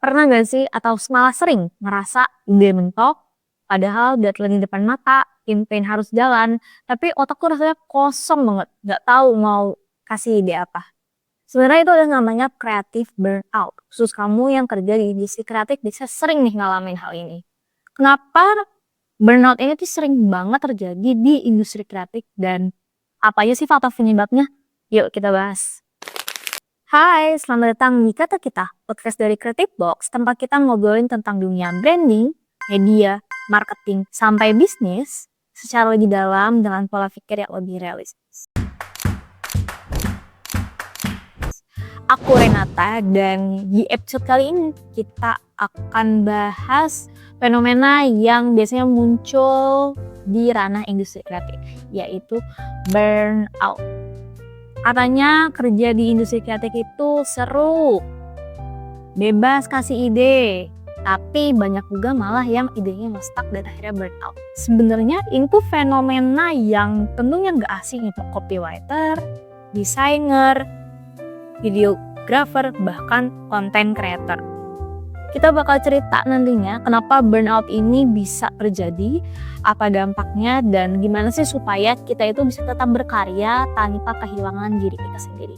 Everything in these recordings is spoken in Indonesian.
Pernah gak sih atau malah sering ngerasa ide mentok, padahal deadline di depan mata, campaign harus jalan, tapi otak tuh rasanya kosong banget, gak tahu mau kasih ide apa. Sebenarnya itu ada namanya creative burnout. Khusus kamu yang kerja di industri kreatif bisa sering nih ngalamin hal ini. Kenapa burnout ini tuh sering banget terjadi di industri kreatif dan apa aja sih faktor penyebabnya? Yuk kita bahas. Hai, selamat datang di Kata Kita, podcast dari Creative Box, tempat kita ngobrolin tentang dunia branding, media, marketing, sampai bisnis secara lebih dalam dengan pola pikir yang lebih realistis. Aku Renata dan di episode kali ini kita akan bahas fenomena yang biasanya muncul di ranah industri kreatif, yaitu burnout. Katanya kerja di industri kreatif itu seru, bebas kasih ide, tapi banyak juga malah yang idenya stuck dan akhirnya burnout. Sebenarnya ini tuh fenomena yang tentunya nggak asing untuk copywriter, desainer, videographer, bahkan content creator. Kita bakal cerita nantinya kenapa burnout ini bisa terjadi, apa dampaknya, dan gimana sih supaya kita itu bisa tetap berkarya tanpa kehilangan diri kita sendiri.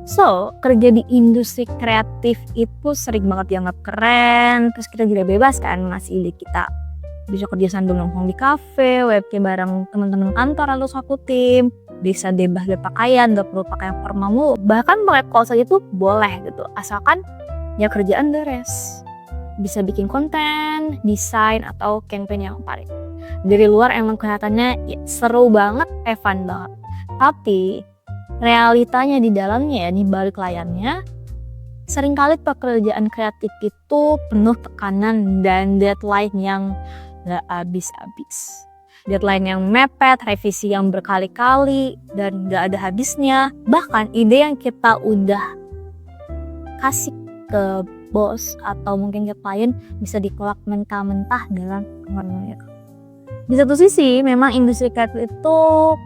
So, kerja di industri kreatif itu sering banget dianggap keren, terus kita juga bebas kan ngasih ide kita. Bisa kerja sambil nongkrong di kafe, webcam bareng teman-teman kantor atau satu tim, bisa bebas berpakaian, gak perlu pakai yang formal mulu, bahkan pakai kaos aja tuh boleh gitu, asalkan ya kerjaan beres. Bisa bikin konten, desain, atau campaign yang menarik. Dari luar emang kelihatannya ya, seru banget, fun banget. Tapi realitanya di dalamnya ya, di balik layarnya, seringkali pekerjaan kreatif itu penuh tekanan dan deadline yang gak habis-habis. Deadline yang mepet, revisi yang berkali-kali, dan gak ada habisnya. Bahkan ide yang kita udah kasih ke bos atau mungkin ke klien bisa ditolak mentah-mentah dalam menit. Di satu sisi memang industri kreatif itu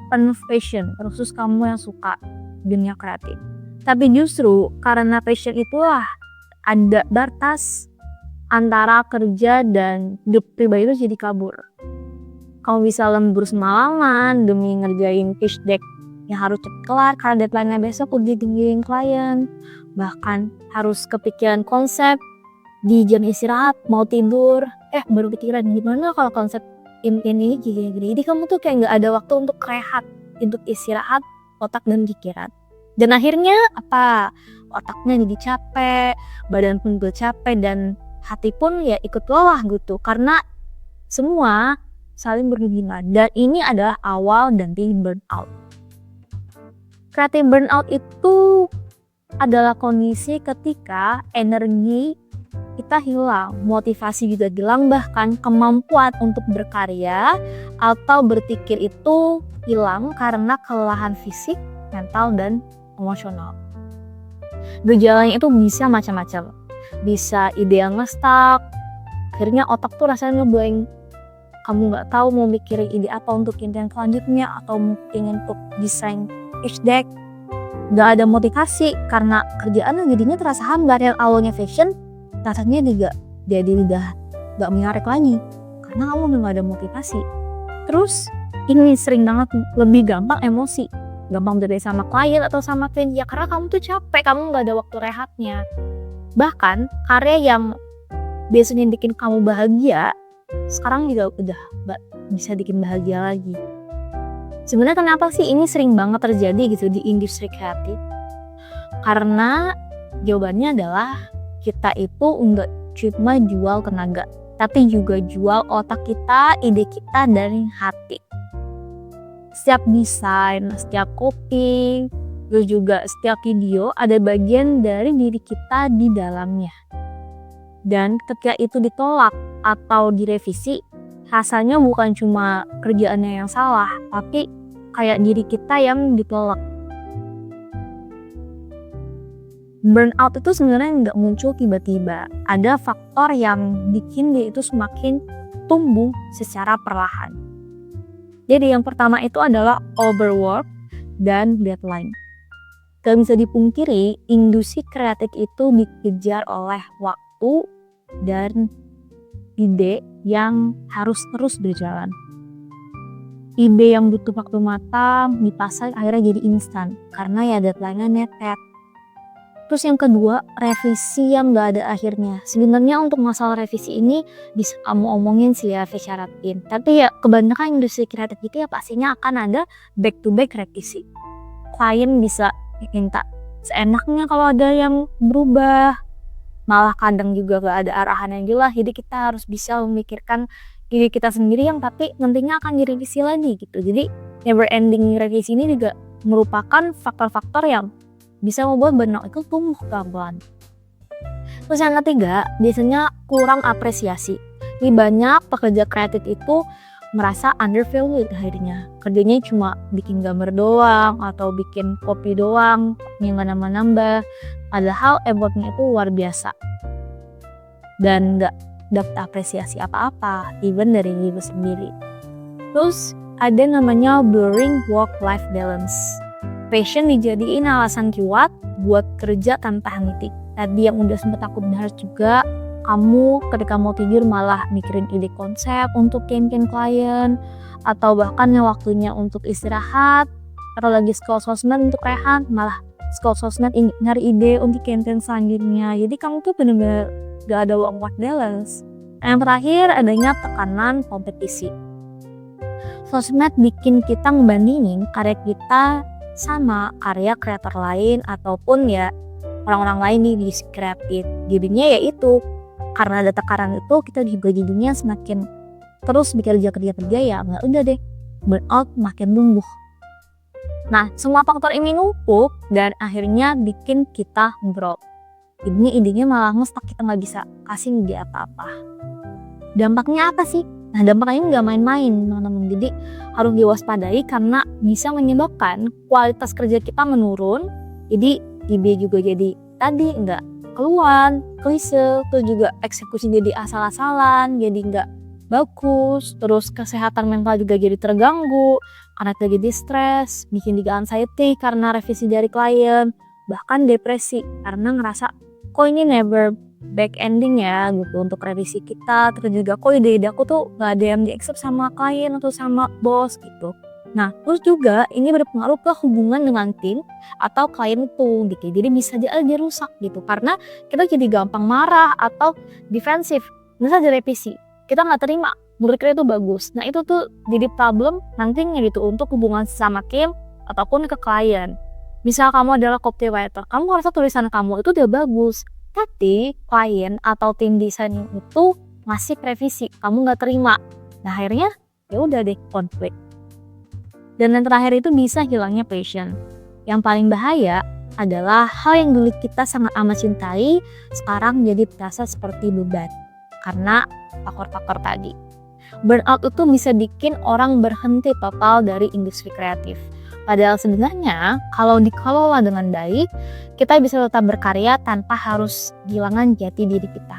penuh passion, khusus kamu yang suka dunia kreatif. Tapi justru karena passion itulah ada batas antara kerja dan hidup pribadi itu jadi kabur. Kamu bisa lembur semalaman demi ngerjain pitch deck yang harus cepet kelar karena deadline-nya besok udah digigilin klien. Bahkan harus kepikiran konsep di jam istirahat, mau tidur, baru pikiran gimana kalau konsep ini gini-gini. Jadi kamu tuh kayak gak ada waktu untuk rehat, untuk istirahat otak dan pikiran. Dan akhirnya apa? Otaknya jadi capek, badan pun juga capek, dan hati pun ya ikut lelah gitu. Karena semua saling berhubungan. Dan ini adalah awal dari burnout. Creative burnout itu adalah kondisi ketika energi kita hilang, motivasi juga hilang, bahkan kemampuan untuk berkarya atau berpikir itu hilang karena kelelahan fisik, mental, dan emosional. Gejalanya itu bisa macam-macam. Bisa ide yang nge-stuck, akhirnya otak tuh rasanya ngeblank. Kamu gak tahu mau mikirin ide apa untuk campaign selanjutnya atau mungkin untuk desain pitch deck. Gak ada motivasi karena kerjaan jadinya terasa hambar, yang awalnya fashion rasanya juga jadi udah gak menarik lagi karena kamu udah gak ada motivasi. Terus ini sering banget lebih gampang emosi, gampang berdiri sama klien atau sama klien ya karena kamu tuh capek, kamu gak ada waktu rehatnya. Bahkan karya yang biasanya bikin kamu bahagia sekarang juga udah gak bisa bikin bahagia lagi. Sebenarnya kenapa sih ini sering banget terjadi gitu di industri kreatif? Karena jawabannya adalah kita itu enggak cuma jual tenaga, tapi juga jual otak kita, ide kita, dari hati. Setiap desain, setiap copy, terus juga setiap video ada bagian dari diri kita di dalamnya. Dan ketika itu ditolak atau direvisi, rasanya bukan cuma kerjaannya yang salah, tapi kayak diri kita yang ditolak. Burnout itu sebenarnya nggak muncul tiba-tiba. Ada faktor yang bikin dia itu semakin tumbuh secara perlahan. Jadi yang pertama itu adalah overwork dan deadline. Gak bisa dipungkiri, industri kreatif itu dikejar oleh waktu dan ide yang harus terus berjalan. Ide yang butuh waktu matang dipasar akhirnya jadi instan karena ya deadline-nya mepet. Terus yang kedua, revisi yang gak ada akhirnya. Sebenarnya untuk masalah revisi ini bisa kamu omongin sih ya, syaratin. Tapi ya kebanyakan industri kreatif itu ya pastinya akan ada back to back revisi. Klien bisa minta seenaknya kalau ada yang berubah. Malah kadang juga gak ada arahan yang jelas. Jadi kita harus bisa memikirkan diri kita sendiri yang tapi nantinya akan direvisi lagi gitu. Jadi never ending revisi ini juga merupakan faktor-faktor yang bisa membuat burnout itu tumbuh pelan-pelan. Terus yang ketiga, biasanya kurang apresiasi. Jadi banyak pekerja kreatif itu merasa undervalued akhirnya. Kerjanya cuma bikin gambar doang atau bikin copy doang yang gak nambah-nambah. Padahal effortnya itu luar biasa. Dan gak dapat apresiasi apa-apa, even dari diri sendiri. Terus ada namanya blurring work-life balance. Passion dijadiin alasan kuat buat kerja tanpa henti. Tadi yang udah sempet aku bahas juga, kamu ketika mau tidur malah mikirin ide konsep untuk campaign klien, atau bahkan yang waktunya untuk istirahat, atau lagi scroll sosmed untuk rehat, malah scroll sosmed nyari ide untuk campaign selanjutnya. Jadi kamu tuh bener-bener gak ada work-life balance. Yang terakhir adanya tekanan kompetisi. Sosmed bikin kita ngebandingin karya kita sama karya kreator lain ataupun ya orang-orang lain nih di kreatif. Jadinya ya itu, karena ada tekanan itu kita juga jadinya semakin terus kerja ya nggak udah deh, burnout makin tumbuh. Nah semua faktor ini numpuk dan akhirnya bikin kita drop. Jadinya idenya malah ngestak, kita nggak bisa kasih ide apa-apa. Dampaknya apa sih? Nah dampaknya nggak main-main teman-teman. Jadi harus diwaspadai karena bisa menyebabkan kualitas kerja kita menurun. Jadi ide juga jadi tadi nggak keluar, klise, terus juga eksekusi jadi asal-asalan, jadi nggak bagus. Terus kesehatan mental juga jadi terganggu karena kita jadi stres, bikin juga anxiety karena revisi dari klien, bahkan depresi karena ngerasa kok ini never back ending ya gitu untuk revisi kita. Terus juga kok ide-ide aku tuh gak ada yang di-accept sama klien atau sama bos gitu. Nah terus juga ini berpengaruh ke hubungan dengan tim atau klien itu gitu. Jadi bisa jadi rusak gitu karena kita jadi gampang marah atau defensif. Misalnya ada revisi, kita gak terima, menurut kita itu bagus. Nah itu tuh jadi problem nantinya gitu untuk hubungan sama tim ataupun ke klien. Misal kamu adalah copywriter, kamu ngerasa tulisan kamu itu udah bagus, tapi klien atau tim desain itu ngasih revisi, kamu nggak terima. Nah akhirnya ya udah deh konflik. Dan yang terakhir itu bisa hilangnya passion. Yang paling bahaya adalah hal yang dulu kita sangat amat cintai sekarang jadi terasa seperti beban karena faktor-faktor tadi. Burnout itu bisa bikin orang berhenti total dari industri kreatif. Padahal sebenarnya kalau dikelola dengan baik, kita bisa tetap berkarya tanpa harus kehilangan jati diri kita.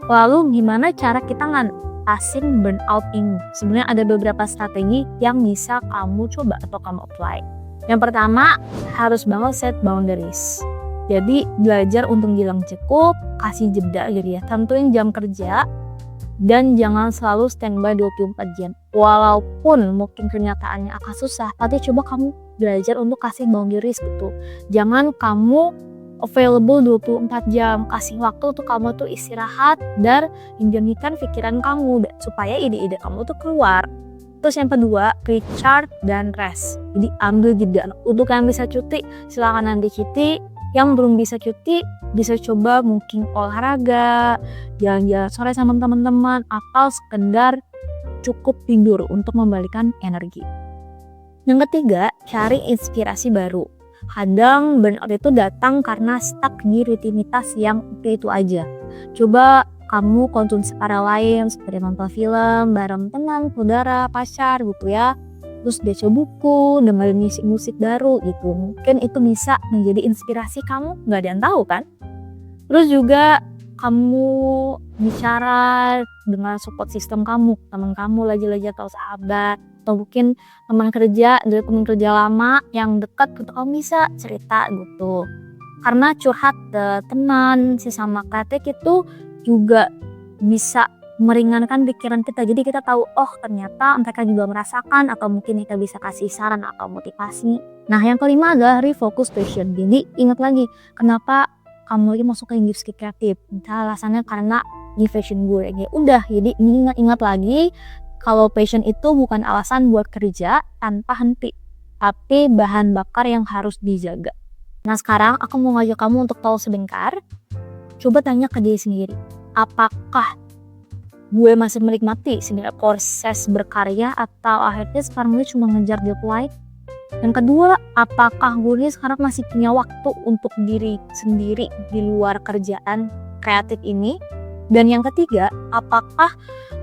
Lalu gimana cara kita ngatasin burnout ini? Sebenarnya ada beberapa strategi yang bisa kamu coba atau kamu apply. Yang pertama, harus banget set boundaries. Jadi belajar untuk bilang cukup, kasih jeda gitu ya. Tentuin jam kerja dan jangan selalu standby 24 jam. Walaupun mungkin kenyataannya akan susah, tapi coba kamu belajar untuk kasih boundaries gitu. Jangan kamu available 24 jam, kasih waktu untuk kamu tuh istirahat dan menjernihkan pikiran kamu supaya ide-ide kamu tuh keluar. Terus yang kedua, recharge dan rest. Jadi ambil jeda. Untuk yang bisa cuti, silakan nanti cuti. Yang belum bisa cuti, bisa coba mungkin olahraga, jalan-jalan sore sama teman-teman, atau sekedar cukup tidur untuk membalikan energi. Yang ketiga, cari inspirasi baru. Kadang burnout itu datang karena stuck di rutinitas yang itu aja. Coba kamu konsumsi karya lain seperti nonton film bareng teman, saudara, pacar gitu ya. Terus baca buku, dengerin musik baru gitu. Mungkin itu bisa menjadi inspirasi kamu, gak ada yang tahu kan. Terus juga kamu bicara dengan support system kamu, teman kamu lagi atau sahabat. atau mungkin teman kerja dari teman kerja lama yang dekat gitu, kamu bisa cerita gitu. Karena curhat ke teman sesama kreatif itu juga bisa meringankan pikiran kita. Jadi kita tahu, oh ternyata mereka juga merasakan, atau mungkin kita bisa kasih saran atau motivasi. Nah yang kelima adalah refocus passion. Jadi ingat lagi, kenapa kamu lagi masuk ke industri kreatif? Entah alasannya karena di fashion gue. Ya udah, jadi ingat lagi kalau passion itu bukan alasan buat kerja tanpa henti, tapi bahan bakar yang harus dijaga. Nah sekarang aku mau ngajak kamu untuk tahu sebentar. Coba tanya ke diri sendiri, apakah gue masih menikmati sebenarnya proses berkarya, atau akhirnya sekarang gue cuma ngejar deadline? Yang kedua, apakah gue sekarang masih punya waktu untuk diri sendiri di luar kerjaan kreatif ini? Dan yang ketiga, apakah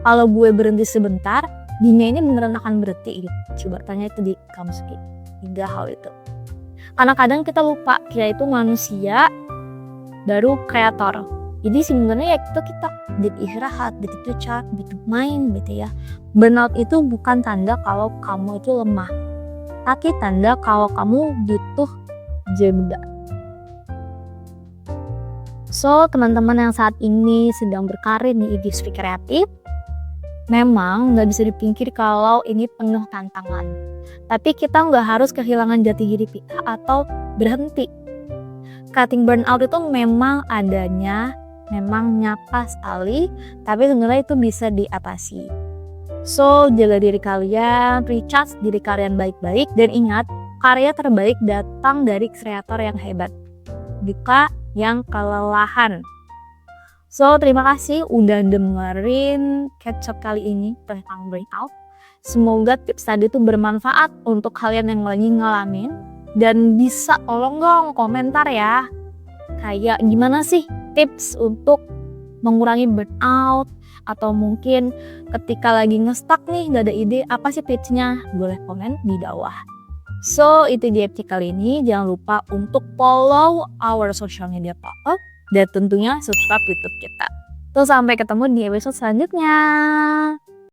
kalau gue berhenti sebentar, dunia ini beneran akan berhenti gitu? Coba tanya itu di kamu sendiri. 3 hal itu. Karena kadang kita lupa, kita itu manusia baru kreator. Jadi sebenarnya ya kita butuh istirahat, butuh recharge, butuh main gitu ya. Burnout itu bukan tanda kalau kamu itu lemah, tapi tanda kalau kamu butuh jeda. So teman-teman yang saat ini sedang berkarir di industri kreatif, memang nggak bisa dipungkiri kalau ini penuh tantangan. Tapi kita nggak harus kehilangan jati diri kita atau berhenti. Cutting burnout itu memang adanya, memang nyata sekali, tapi sebenarnya itu bisa diatasi. So jaga diri kalian, recharge diri kalian baik-baik, dan ingat, karya terbaik datang dari kreator yang hebat, bukan yang kelelahan. So terima kasih udah dengerin catch up kali ini tentang burnout. Semoga tips tadi itu bermanfaat untuk kalian yang lagi ngalamin, dan bisa tolong dong komentar ya, kayak gimana sih tips untuk mengurangi burnout, atau mungkin ketika lagi nge-stuck nih gak ada ide, apa sih tipsnya? Boleh komen di bawah. So itu dia episode kali ini. Jangan lupa untuk follow our social media pop-up, dan tentunya subscribe YouTube kita. Terus sampai ketemu di episode selanjutnya.